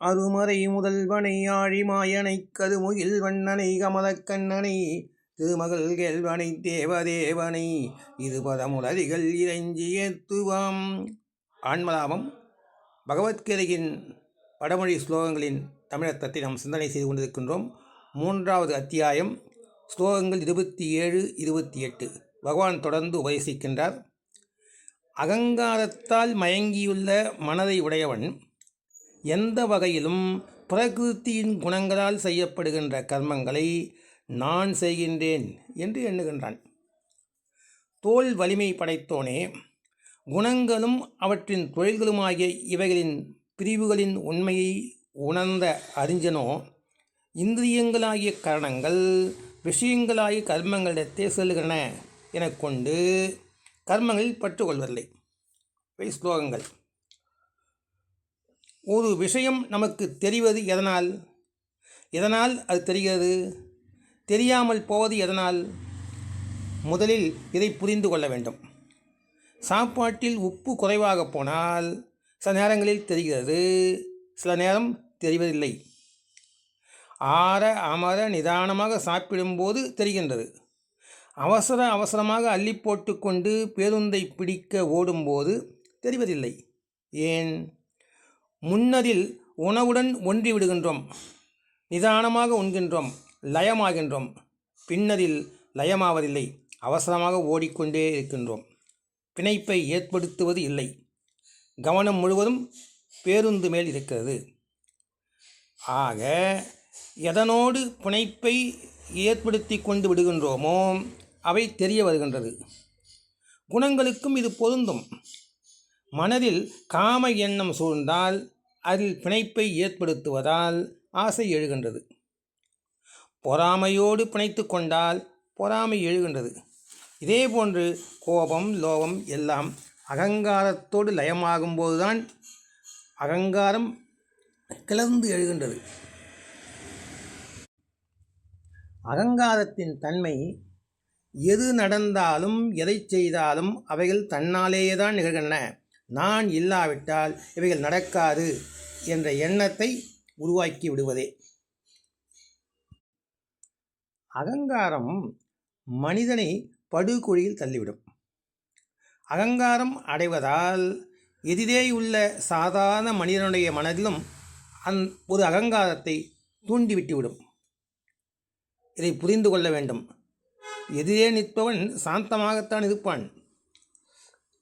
அருமறை முதல்வனை ஆழிமாயனைக் கருமுகில் வண்ணனை கமலக்கண்ணனை திருமகள் கேள்வனை தேவதேவனை இருபதமுலரிகள் இறைஞ்சி ஏத்துவாம். ஆன்மலாபம் பகவத்கீதையின் வடமொழி ஸ்லோகங்களின் தமிழர்த்தத்தை நாம் சிந்தனை செய்து கொண்டிருக்கின்றோம். 3வது அத்தியாயம், ஸ்லோகங்கள் 27, 28. பகவான் தொடர்ந்து உபதேசிக்கின்றார். அகங்காரத்தால் மயங்கியுள்ள மனதை உடையவன் எந்த வகையிலும் பிரகிருத்தியின் குணங்களால் செய்யப்படுகின்ற கர்மங்களை நான் செய்கின்றேன் என்று எண்ணுகின்றான். தோல் வலிமை படைத்தோனே, குணங்களும் அவற்றின் தொழில்களுமாகிய இவைகளின் பிரிவுகளின் உண்மையை உணர்ந்த அறிஞனோ இந்திரியங்களாகிய கரணங்கள் விஷயங்களாகிய கர்மங்களிடத்தே செல்லுகின்றன என கொண்டு கர்மங்களில் பற்றுக்கொள்வதில்லை. ஸ்லோகங்கள். ஒரு விஷயம் நமக்கு தெரிவது எதனால் அது தெரிகிறது? தெரியாமல் போவது எதனால்? முதலில் இதை புரிந்து கொள்ள வேண்டும். சாப்பாட்டில் உப்பு குறைவாக போனால் சில நேரங்களில் தெரிகிறது, சில நேரம் தெரிவதில்லை. ஆற அமர நிதானமாக சாப்பிடும்போது தெரிகின்றது. அவசரமாக அள்ளி போட்டு கொண்டு பேருந்தை பிடிக்க ஓடும்போது தெரிவதில்லை. ஏன்? முன்னதில் உணவுடன் ஒன்றி விடுகின்றோம், நிதானமாக உண்கின்றோம், லயமாகின்றோம். பின்னதில் லயமாவதில்லை, அவசரமாக ஓடிக்கொண்டே இருக்கின்றோம். பிணைப்பை ஏற்படுத்துவது இல்லை. கவனம் முழுவதும் பேருந்து மேல் இருக்கிறது. ஆக எதனோடு பிணைப்பை ஏற்படுத்தி கொண்டு விடுகின்றோமோ அவை தெரிய வருகின்றது. குணங்களுக்கும் இது பொருந்தும். மனதில் காம எண்ணம் சூழ்ந்தால் அதில் பிணைப்பை ஏற்படுத்துவதால் ஆசை எழுகின்றது. பொறாமையோடு பிணைத்து கொண்டால் பொறாமை எழுகின்றது. இதேபோன்று கோபம், லோபம் எல்லாம் அகங்காரத்தோடு லயமாகும்போதுதான் அகங்காரம் கிளர்ந்து எழுகின்றது. அகங்காரத்தின் தன்மை எது நடந்தாலும் எதை செய்தாலும் அவைகள் தன்னாலேயேதான் நிகழ்கின்றன, நான் இல்லாவிட்டால் இவைகள் நடக்காது என்ற எண்ணத்தை உருவாக்கி விடுவதே. அகங்காரம் மனிதனை படுகுழியில் தள்ளிவிடும். அகங்காரம் அடைவதால் எதிரேயுள்ள சாதாரண மனிதனுடைய மனதிலும் ஒரு அகங்காரத்தை தூண்டிவிட்டுவிடும். இதை புரிந்து கொள்ள வேண்டும். எதிரே நிற்பவன் சாந்தமாகத்தான் இருப்பான்.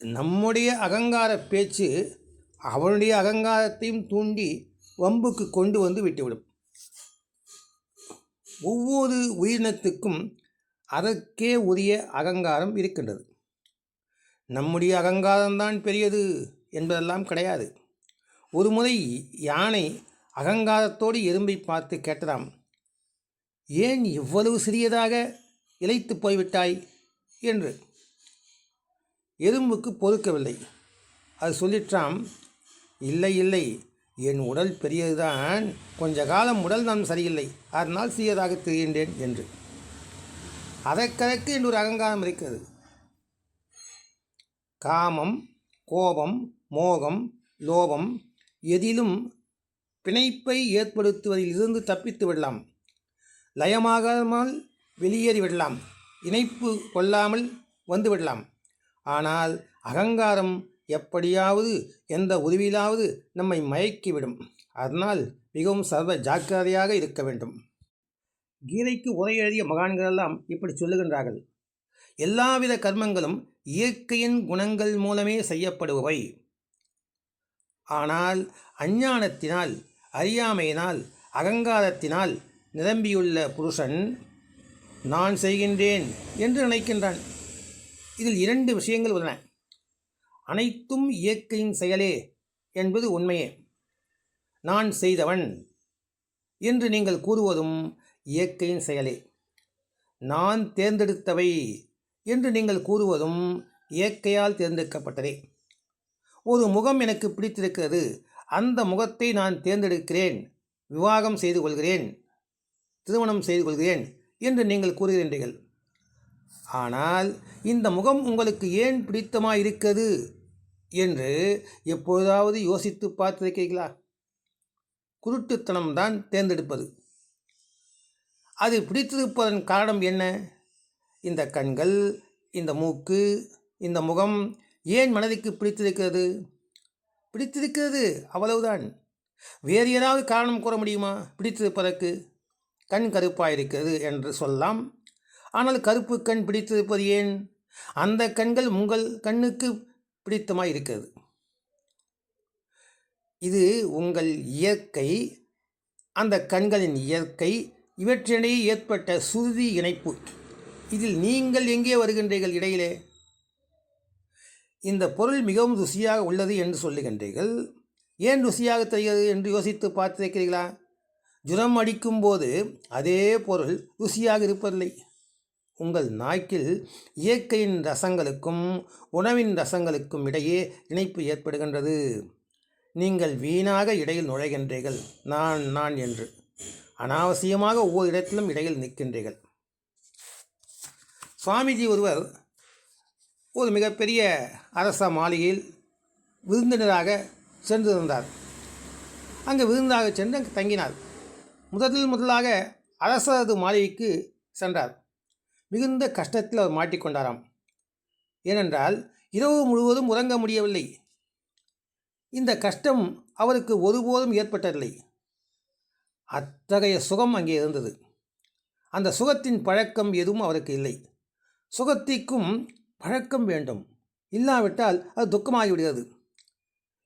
நம்முடைய அகங்கார பேச்சு அவனுடைய அகங்காரத்தையும் தூண்டி வம்புக்கு கொண்டு வந்து விட்டுவிடும். ஒவ்வொரு உயிரினத்துக்கும் அதற்கே உரிய அகங்காரம் இருக்கின்றது. நம்முடைய அகங்காரம்தான் பெரியது என்பதெல்லாம் கிடையாது. ஒரு முறை யானை அகங்காரத்தோடு எறும்பை பார்த்து கேட்டதாம், ஏன் இவ்வளவு சிறியதாக இளைத்து போய்விட்டாய் என்று. எறும்புக்கு பொறுக்கவில்லை. அது சொல்லிற்றாம், இல்லை, என் உடல் பெரியதுதான், கொஞ்ச காலம் உடல் நான் சரியில்லை, அதனால் சிறியதாக தெரிகின்றேன் என்று. அதற்கு என்று ஒரு அகங்காரம் இருக்கிறது. காமம், கோபம், மோகம், லோபம் எதிலும் பிணைப்பை ஏற்படுத்துவதில் இருந்து தப்பித்து விடலாம். லயமாகாமல் வெளியேறிவிடலாம். இணைப்பு கொள்ளாமல் வந்துவிடலாம். ஆனால் அகங்காரம் எப்படியாவது எந்த உதவியிலாவது நம்மை மயக்கிவிடும். அதனால் மிகவும் சர்வ ஜாக்கிரதையாக இருக்க வேண்டும். கீதைக்கு உரை எழுதிய மகான்களெல்லாம் இப்படி சொல்லுகின்றார்கள். எல்லாவித கர்மங்களும் இயற்கையின் குணங்கள் மூலமே செய்யப்படுபவை. ஆனால் அஞ்ஞானத்தினால், அறியாமையினால், அகங்காரத்தினால் நிரம்பியுள்ள புருஷன் நான் செய்கின்றேன் என்று நினைக்கின்றான். இதில் 2 விஷயங்கள் உள்ளன. அனைத்தும் இயற்கையின் செயலே என்பது உண்மையே. நான் செய்தவன் என்று நீங்கள் கூறுவதும் இயற்கையின் செயலே. நான் தேர்ந்தெடுத்தவை என்று நீங்கள் கூறுவதும் இயற்கையால் தேர்ந்தெடுக்கப்பட்டதே. ஒரு முகம் எனக்கு பிடித்திருக்கிறது, அந்த முகத்தை நான் தேர்ந்தெடுக்கிறேன், விவாகம் செய்து கொள்கிறேன், திருமணம் செய்து கொள்கிறேன் என்று நீங்கள் கூறுகின்றீர்கள். ஆனால் இந்த முகம் உங்களுக்கு ஏன் பிடித்தமாக இருக்கிறது என்று எப்பொழுதாவது யோசித்து பார்த்திருக்கிறீர்களா? குருட்டுத்தனம்தான் தேர்ந்தெடுப்பது. அது பிடித்திருப்பதன் காரணம் என்ன? இந்த கண்கள், இந்த மூக்கு, இந்த முகம் ஏன் மனதிற்கு பிடித்திருக்கிறது? பிடித்திருக்கிறது, அவ்வளவுதான். வேறு ஏதாவது காரணம் கூற முடியுமா பிடித்திருப்பதற்கு? கண் கருப்பாயிருக்கிறது என்று சொல்லலாம். ஆனால் கருப்பு கண் பிடித்திருப்பது ஏன்? அந்த கண்கள் உங்கள் கண்ணுக்கு பிடித்தமாய் இருக்கிறது. இது உங்கள் இயற்கை, அந்த கண்களின் இயற்கை, இவற்றிடையே ஏற்பட்ட சுருதி இணைப்பு. இதில் நீங்கள் எங்கே வருகின்றீர்கள் இடையிலே? இந்த பொருள் மிகவும் ருசியாக உள்ளது என்று சொல்லுகின்றீர்கள். ஏன் ருசியாக தெரிகிறது என்று யோசித்து பார்த்திருக்கிறீர்களா? ஜுரம் அடிக்கும்போது அதே பொருள் ருசியாக இருப்பதில்லை. உங்கள் நாக்கில் இயற்கையின் ரசங்களுக்கும் உணவின் ரசங்களுக்கும் இடையே இணைப்பு ஏற்படுகின்றது. நீங்கள் வீணாக இடையில் நுழைகின்றீர்கள், நான் நான் என்று. அனாவசியமாக ஒவ்வொரு இடத்திலும் இடையில் நிற்கின்றீர்கள். சுவாமிஜி ஒருவர் ஒரு மிகப்பெரிய அரச மாளிகையில் விருந்தினராக சென்றிருந்தார். அங்கே விருந்தாக சென்று அங்கு தங்கினார். முதலாக அரசரது மாளிகைக்கு சென்றார். மிகுந்த கஷ்டத்தில் அவர் மாட்டிக்கொண்டாராம். ஏனென்றால் இரவு முழுவதும் உறங்க முடியவில்லை. இந்த கஷ்டம் அவருக்கு ஒருபோதும் ஏற்பட்டதில்லை. அத்தகைய சுகம் அங்கே இருந்தது. அந்த சுகத்தின் பழக்கம் எதுவும் அவருக்கு இல்லை. சுகத்திற்கும் பழக்கம் வேண்டும், இல்லாவிட்டால் அது துக்கமாகிவிடுகிறது.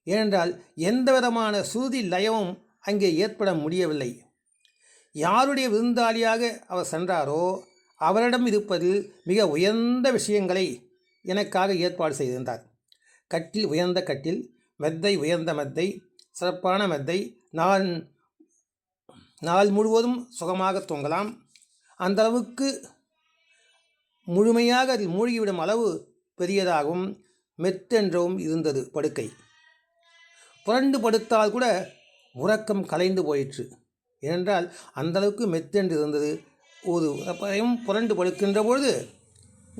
ஏனென்றால் எந்த விதமான சுருதி லயமும் அங்கே ஏற்பட முடியவில்லை. யாருடைய விருந்தாளியாக அவர் சென்றாரோ அவரிடம் இருப்பதில் மிக உயர்ந்த விஷயங்களை எனக்காக ஏற்பாடு செய்திருந்தார். கட்டில் உயர்ந்த கட்டில், மெத்தை உயர்ந்த மெத்தை, சிறப்பான மெத்தை, நாள் முழுவதும் சுகமாக தூங்கலாம். அந்த அளவுக்கு முழுமையாக அதில் மூழ்கிவிடும் அளவு பெரியதாகவும் மெத்தென்றவும் இருந்தது படுக்கை. புரண்டு படுத்தால் கூட உறக்கம் கலைந்து போயிற்று. ஏனென்றால் அந்தளவுக்கு மெத்தென்று இருந்தது. ஒரு பயம் புரண்டு படுக்கின்ற பொழுது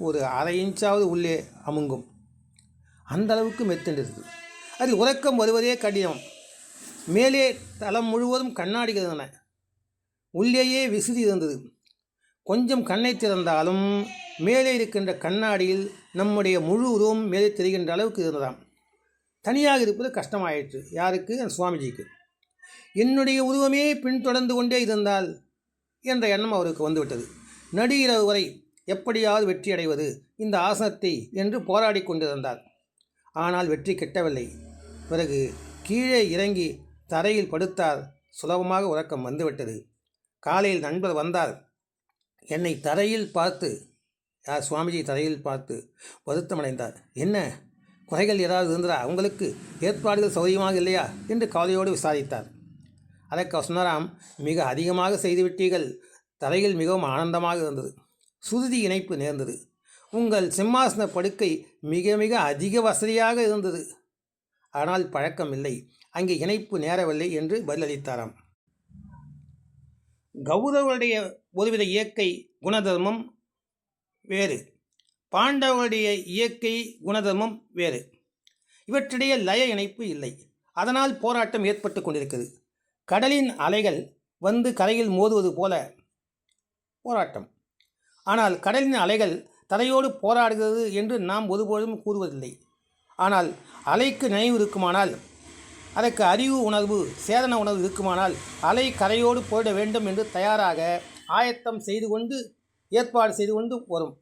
ஒரு அரை இன்ச்சாவது உள்ளே அமுங்கும், அந்த அளவுக்கு மெத்தென்று இருந்தது. அதில் உறக்கம் வருவதே கடினம். மேலே தளம் முழுவதும் கண்ணாடிகள் இருந்தன. உள்ளேயே விசிறி இருந்தது. கொஞ்சம் கண்ணை திறந்தாலும் மேலே இருக்கின்ற கண்ணாடியில் நம்முடைய முழு உருவம் மேலே தெரிகின்ற அளவுக்கு இருந்ததாம். தனியாக இருப்பது கஷ்டமாயிற்று. யாருக்கு? சுவாமிஜிக்கு. என்னுடைய உருவமே பின்தொடர்ந்து கொண்டே இருந்தால் என்ற எண்ணம் அவருக்கு வந்துவிட்டது. நடு இரவு வரை எப்படியாவது வெற்றி அடைவது இந்த ஆசனத்தை என்று போராடி கொண்டிருந்தார். ஆனால் வெற்றி கிட்டவில்லை. பிறகு கீழே இறங்கி தரையில் படுத்தார். சுலபமாக உறக்கம் வந்துவிட்டது. காலையில் நண்பர் வந்தார். என்னை தரையில் பார்த்து, சுவாமிஜி தரையில் பார்த்து வருத்தமடைந்தார். என்ன குறைகள் ஏதாவது இருந்ததா? உங்களுக்கு ஏற்பாடுகள் சௌகரியமாக இல்லையா என்று கவலையோடு விசாரித்தார். அதற்கு சொன்னாராம், மிக அதிகமாக செய்துவிட்டீர்கள். தரையில் மிகவும் ஆனந்தமாக இருந்தது. சுருதி இணைப்பு நேர்ந்தது. உங்கள் சிம்மாசன படுக்கை மிக மிக அதிக வசதியாக இருந்தது. ஆனால் பழக்கம் இல்லை, அங்கே இணைப்பு நேரவில்லை என்று பதிலளித்தாராம். கௌரவருடைய ஒருவித இயற்கை குணதர்மம் வேறு, பாண்டவருடைய இயற்கை குணதர்மம் வேறு. இவற்றிடையே லய இணைப்பு இல்லை. அதனால் போராட்டம் ஏற்பட்டு கொண்டிருக்கிறது. கடலின் அலைகள் வந்து கரையில் மோதுவது போல போராட்டம். ஆனால் கடலின் அலைகள் தரையோடு போராடுகிறது என்று நாம் ஒருபொழுதும் கூறுவதில்லை. ஆனால் அலைக்கு நினைவு இருக்குமானால், அதற்கு அறிவு உணர்வு, சேதன உணர்வு இருக்குமானால் அலை கரையோடு போயிட வேண்டும் என்று தயாராக ஆயத்தம் செய்து கொண்டு ஏற்பாடு செய்து கொண்டு வரும்.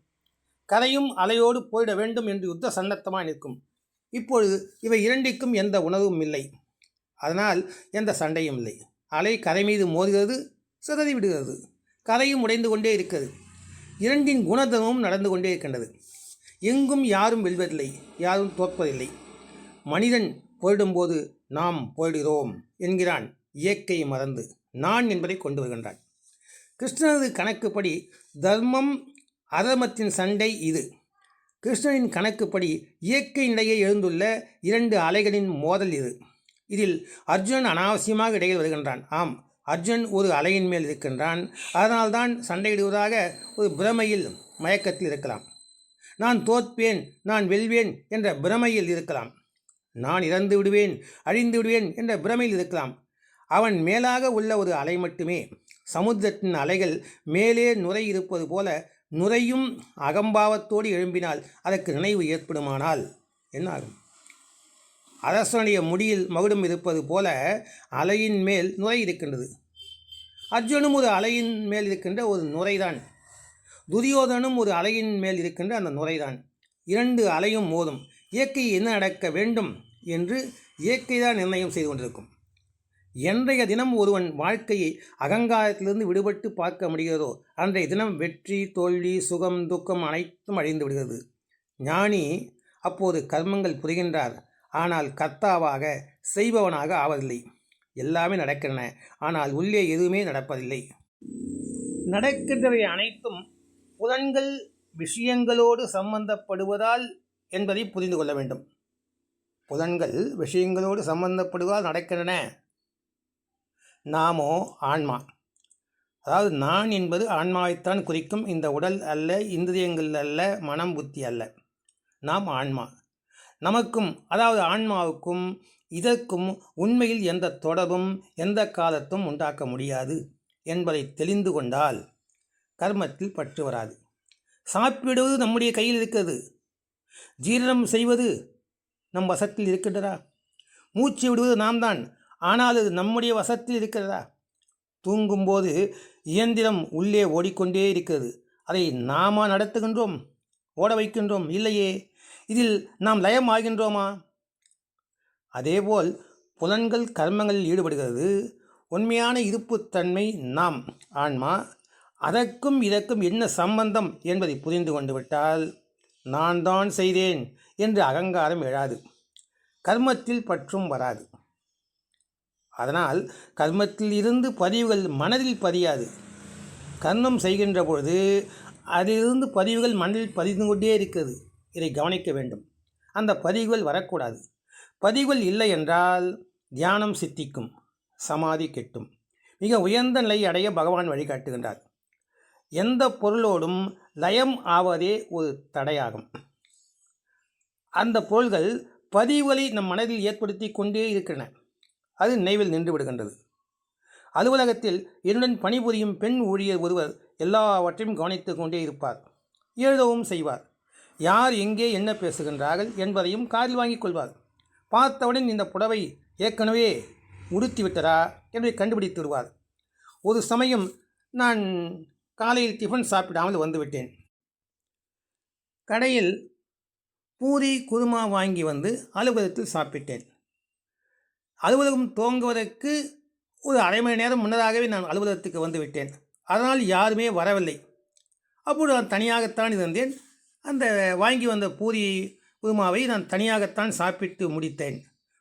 கரையும் அலையோடு போயிட வேண்டும் என்று யுத்த சன்னத்தமாக நிற்கும். இப்பொழுது இவை இரண்டிற்கும் எந்த உணர்வும் இல்லை. அதனால் எந்த சண்டையும் இல்லை. அலை கரை மீது மோதுகிறது, சிதறி விடுகிறது. கரையும் உடைந்து கொண்டே இருக்கிறது. இரண்டின் குணதமும் நடந்து கொண்டே இருக்கின்றது. எங்கும் யாரும் வெல்வதில்லை, யாரும் தோற்பதில்லை. மனிதன் போயிடும்போது நாம் போயிடுகிறோம் என்கிறான். இயற்கையை மறந்து நான் என்பதை கொண்டு வருகின்றான். கிருஷ்ணனது கணக்குப்படி தர்மம் அதர்மத்தின் சண்டை இது. கிருஷ்ணனின் கணக்குப்படி இயற்கை நிலையை எழுந்துள்ள இரண்டு அலைகளின் மோதல் இது. இதில் அர்ஜுனன் அனாவசியமாக இடையில் வருகின்றான். ஆம், அர்ஜுனன் ஒரு அலையின் மேல் இருக்கின்றான். அதனால்தான் சண்டையிடுவதாக ஒரு பிரமையில், மயக்கத்தில் இருக்கலாம். நான் தோற்பேன், நான் வெல்வேன் என்ற பிரமையில் இருக்கலாம். நான் இறந்து விடுவேன், அழிந்து விடுவேன் என்ற பிரமையில் இருக்கலாம். அவன் மேலாக உள்ள ஒரு அலை மட்டுமே. சமுத்திரத்தின் அலைகள் மேலே நுரை இருப்பது போல நுரையும் அகம்பாவத்தோடு எழும்பினால் அதற்கு நினைவு ஏற்படுமானால் என்ன ஆகும்? அரசனுடைய முடியில் மகுடம் இருப்பது போல அலையின் மேல் நுரை இருக்கின்றது. அர்ஜுனும் ஒரு அலையின் மேல் இருக்கின்ற ஒரு நுரைதான். துரியோதனும் ஒரு அலையின் மேல் இருக்கின்ற அந்த நுரைதான். இரண்டு அலையும் மோதும். இயற்கை என்ன நடக்க வேண்டும் என்று இயற்கைதான் நிர்ணயம் செய்து கொண்டிருக்கும். என்றைய தினம் ஒருவன் வாழ்க்கையை அகங்காரத்திலிருந்து விடுபட்டு பார்க்க முடிகிறதோ அன்றைய தினம் வெற்றி, தோல்வி, சுகம், துக்கம் அனைத்தும் அழிந்து விடுகிறது. ஞானி அப்போது கர்மங்கள் புரிகின்றார். ஆனால் கர்த்தாவாக செய்பவனாக ஆவதில்லை. எல்லாமே நடக்கின்றன, ஆனால் உள்ளே எதுவுமே நடப்பதில்லை. நடக்கின்றவை அனைத்தும் புலன்கள் விஷயங்களோடு சம்பந்தப்படுவதால் என்பதை புரிந்து கொள்ள வேண்டும். புலன்கள் விஷயங்களோடு சம்பந்தப்படுவதால் நடக்கின்றன. நாமோ ஆன்மா. அதாவது நான் என்பது ஆன்மாவைத்தான் குறிக்கும். இந்த உடல் அல்ல, இந்திரியங்கள் அல்ல, மனம், புத்தி அல்ல. நாம் ஆன்மா. நமக்கும் அதாவது ஆன்மாவுக்கும் இதற்கும் உண்மையில் எந்த தொடர்பும் எந்த காலத்தும் உண்டாக்க முடியாது என்பதை தெளிந்து கொண்டால் கர்மத்தில் பற்று வராது. சாப்பிடுவது நம்முடைய கையில் இருக்கிறது. ஜீரணம் செய்வது நம் வசத்தில் இருக்கின்றதா? மூச்சு விடுவது நாம் தான், ஆனால் அது நம்முடைய வசத்தில் இருக்கிறதா? தூங்கும்போது இயந்திரம் உள்ளே ஓடிக்கொண்டே இருக்கிறது. அதை நாம நடத்துகின்றோம், ஓட வைக்கின்றோம்? இல்லையே. இதில் நாம் லயம் ஆகின்றோமா? அதேபோல் புலன்கள் கர்மங்களில் ஈடுபடுகிறது. உண்மையான இருப்புத்தன்மை நாம் ஆன்மா. அதற்கும் இதற்கும் என்ன சம்பந்தம் என்பதை புரிந்து கொண்டு விட்டால் நான் தான் செய்தேன் என்று அகங்காரம் எழாது. கர்மத்தில் பற்றும் வராது. அதனால் கர்மத்தில் இருந்து பதிவுகள் மனதில் பதியாது. கர்மம் செய்கின்ற பொழுது அதிலிருந்து பதிவுகள் மனதில் பதிந்து கொண்டே இருக்கிறது. இதை கவனிக்க வேண்டும். அந்த பதிவுகள் வரக்கூடாது. பதிவுகள் இல்லை என்றால் தியானம் சித்திக்கும், சமாதி கெட்டும். மிக உயர்ந்த நிலை அடைய பகவான் வழிகாட்டுகின்றார். எந்த பொருளோடும் லயம் ஆவதே ஒரு தடையாகும். அந்த பொருள்கள் பதிவுகளை நம் மனதில் ஏற்படுத்தி கொண்டே இருக்கின்றன. அது நினைவில் நின்று விடுகின்றது. அலுவலகத்தில் என்னுடன் பணிபுரியும் பெண் ஊழியர் ஒருவர் எல்லாவற்றையும் கவனித்து கொண்டே இருப்பார். எழுதவும் செய்வார். யார் எங்கே என்ன பேசுகின்றார்கள் என்பதையும் காதில் வாங்கிக் கொள்வார். பார்த்தவுடன் இந்த புடவை ஏற்கனவே உடுத்திவிட்டதா என்பதை கண்டுபிடித்து விடுவார். ஒரு சமயம் நான் காலையில் டிஃபன் சாப்பிடாமல் வந்துவிட்டேன். கடையில் பூரி குருமா வாங்கி வந்து அலுவலகத்தில் சாப்பிட்டேன். அலுவலகம் துவங்குவதற்கு ஒரு அரை மணி நேரம் முன்னதாகவே நான் அலுவலகத்துக்கு வந்துவிட்டேன். அதனால் யாருமே வரவில்லை. அப்போது நான் தனியாகத்தான் இருந்தேன். அந்த வாங்கி வந்த பூரி குருமாவை நான் தனியாகத்தான் சாப்பிட்டு முடித்தேன்.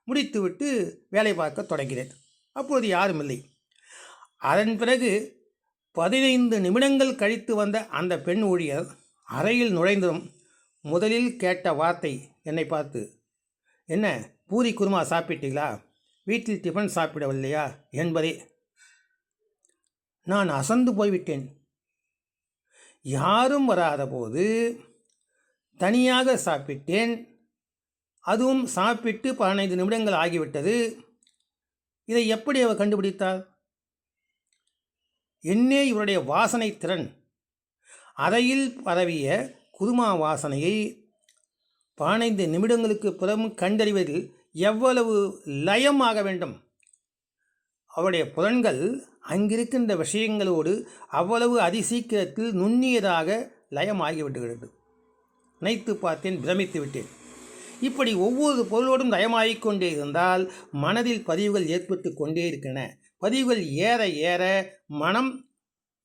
முடித்துவிட்டு வேலை பார்க்க தொடங்கினேன். அப்போது யாரும் இல்லை. அதன் பிறகு 15 நிமிடங்கள் கழித்து வந்த அந்த பெண் ஊழியர் அறையில் நுழைந்ததும் முதலில் கேட்ட வார்த்தை என்னை பார்த்து, என்ன பூரி குருமா சாப்பிட்டீங்களா? வீட்டில் டிஃபன் சாப்பிடவில்லையா என்பதே. நான் அசந்து போய்விட்டேன். யாரும் வராத போது தனியாக சாப்பிட்டேன். அதுவும் சாப்பிட்டு 15 நிமிடங்கள் ஆகிவிட்டது. இதை எப்படி அவர் கண்டுபிடித்தார்? என்னே இவருடைய வாசனை திறன். அறையில் பரவிய குருமா வாசனையை 15 நிமிடங்களுக்கு பிறகு கண்டறிவதில் எவ்வளவு லயமாக வேண்டும். அவருடைய புலன்கள் அங்கிருக்கின்ற விஷயங்களோடு அவ்வளவு அதிசீக்கிரத்தில் நுண்ணியதாக லயமாகிவிடுகிறது. நினைத்து பார்த்தேன், பிரமித்து விட்டேன். இப்படி ஒவ்வொரு பொருளோடும் லயமாகிக் கொண்டே இருந்தால் மனதில் பதிவுகள் ஏற்பட்டு கொண்டே இருக்கின்றன. பதிவுகள் ஏற ஏற மனம்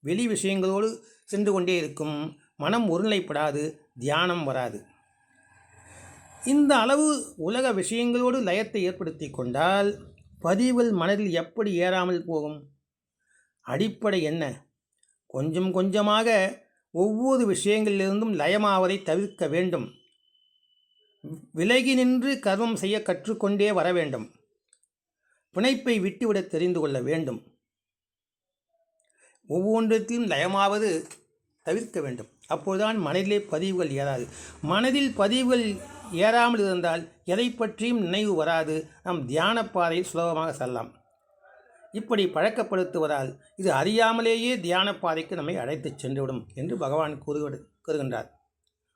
வெளி விஷயங்களோடு சென்று கொண்டே இருக்கும். மனம் ஒருநிலைப்படாது, தியானம் வராது. இந்த அளவு உலக விஷயங்களோடு லயத்தை ஏற்படுத்தி கொண்டால் பதிவுகள் மனதில் எப்படி ஏறாமல் போகும்? அடிப்படை என்ன? கொஞ்சம் கொஞ்சமாக ஒவ்வொரு விஷயங்களிலிருந்தும் லயமாவதை தவிர்க்க வேண்டும். விலகி நின்று கர்மம் செய்ய கற்றுக்கொண்டே வர வேண்டும். பிணைப்பை விட்டுவிட தெரிந்து கொள்ள வேண்டும். ஒவ்வொன்றத்திலும் லயமாவது தவிர்க்க வேண்டும். அப்போதுதான் மனதிலே பதிவுகள் ஏறாது. மனதில் பதிவுகள் ஏறாமல் இருந்தால் எதை பற்றியும் நினைவு வராது. நாம் தியான பாதையில் சுலபமாக செல்லலாம். இப்படி பழக்கப்படுத்துவதால் இது அறியாமலேயே தியான பாதைக்கு நம்மை அழைத்துச் சென்றுவிடும் என்று பகவான் கூறுகின்றார்.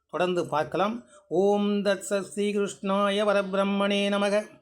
தொடர்ந்து பார்க்கலாம். ஓம் தத்சத் ஸ்ரீ கிருஷ்ணாய பரபிரம்மணே நமக.